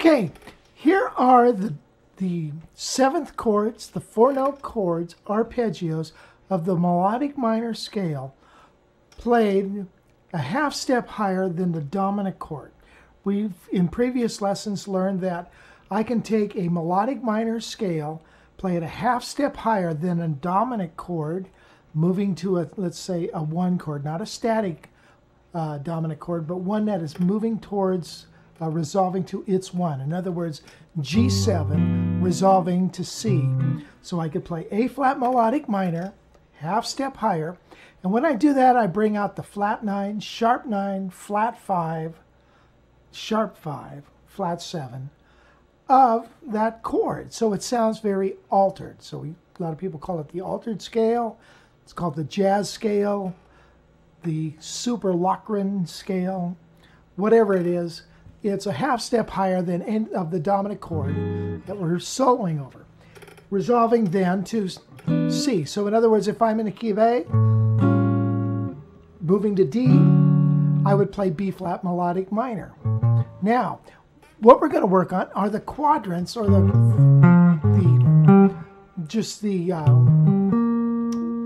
Okay, here are the seventh chords, the 4-note chords, arpeggios of the melodic minor scale, played a half step higher than the dominant chord. We've, in previous lessons, learned that I can take a melodic minor scale, play it a half step higher than a dominant chord, moving to a, let's say, a 1 chord, not a static dominant chord, but one that is moving towards resolving to its 1. In other words, G7 resolving to C. So I could play A flat melodic minor, half step higher, and when I do that, I bring out the flat 9, sharp 9, flat 5, sharp 5, flat 7 of that chord. So it sounds very altered. So a lot of people call it the altered scale. It's called the jazz scale, the super Loughran scale, whatever it is. It's a half step higher than any of the dominant chord that we're soloing over, resolving then to C. So in other words, if I'm in the key of A, moving to D, I would play B flat melodic minor. Now, what we're going to work on are the quadrants, or the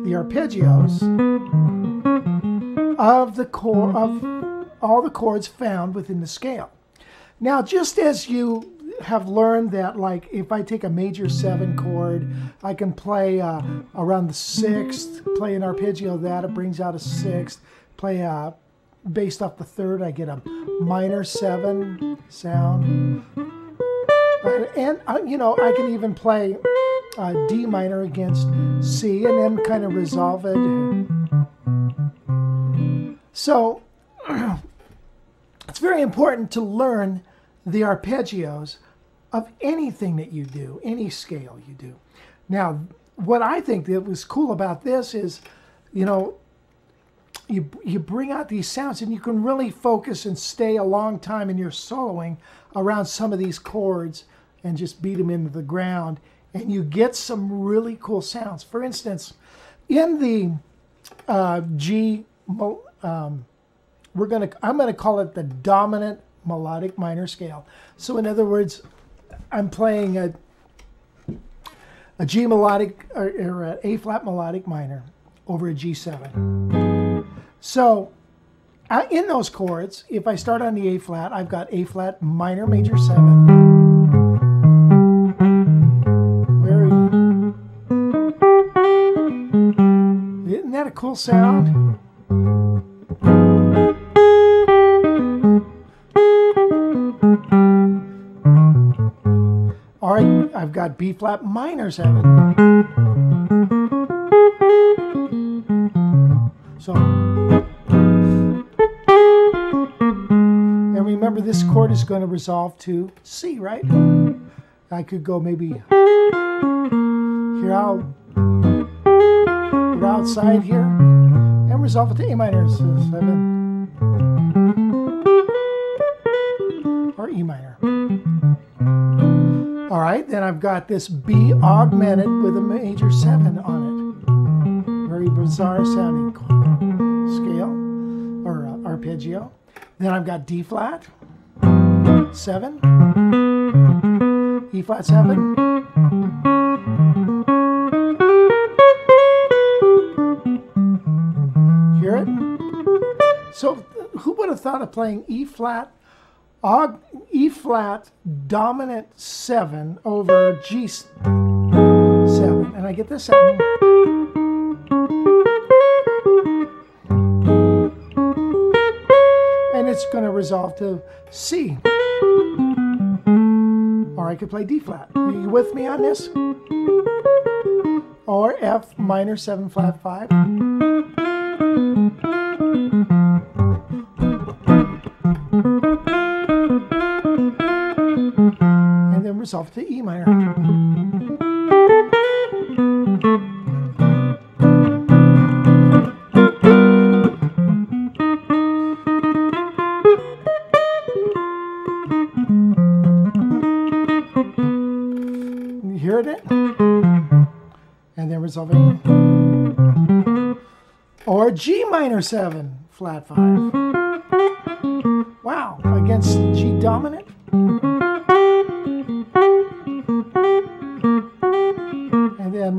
arpeggios of the chord, of all the chords found within the scale. Now, just as you have learned that, like, if I take a major 7 chord, I can play around the 6th, play an arpeggio of that, it brings out a 6th, play based off the 3rd, I get a minor 7 sound. And you know, I can even play D minor against C and then kind of resolve it. So, it's very important to learn the arpeggios of anything that you do, any scale you do. Now, what I think that was cool about this is, you know, you bring out these sounds and you can really focus and stay a long time in your soloing around some of these chords and just beat them into the ground, and you get some really cool sounds. For instance, in the I'm gonna call it the dominant melodic minor scale. So in other words, I'm playing a G melodic or an A flat melodic minor over a G7. So in those chords, if I start on the A flat, I've got A flat minor major 7. Isn't that a cool sound? All right, I've got B flat minor 7. So, and remember, this chord is going to resolve to C, right? I could go maybe here, I'll go outside here and resolve it to A minor 7 or E minor. All right, then I've got this B augmented with a major 7 on it. Very bizarre sounding scale or arpeggio. Then I've got D flat 7, E flat 7, hear it? So who would have thought of playing E flat dominant 7 over G7, and I get this sound. And it's going to resolve to C. Or I could play D flat. Are you with me on this? Or F minor 7 flat 5. And then resolve to E minor. You hear it? And then resolving. Or G minor 7 flat 5. Wow, against G dominant.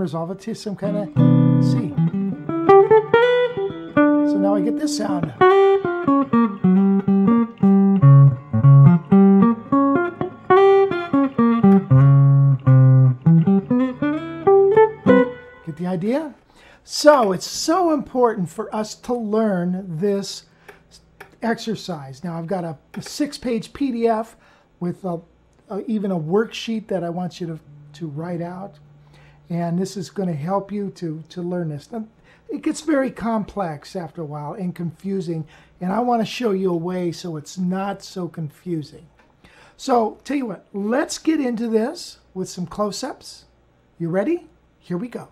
resolve it to some kind of C. So now I get this sound. Get the idea? So it's so important for us to learn this exercise. Now I've got a 6-page PDF with even a worksheet that I want you to write out. And this is going to help you to learn this. Now, it gets very complex after a while and confusing. And I want to show you a way so it's not so confusing. So tell you what, let's get into this with some close-ups. You ready? Here we go.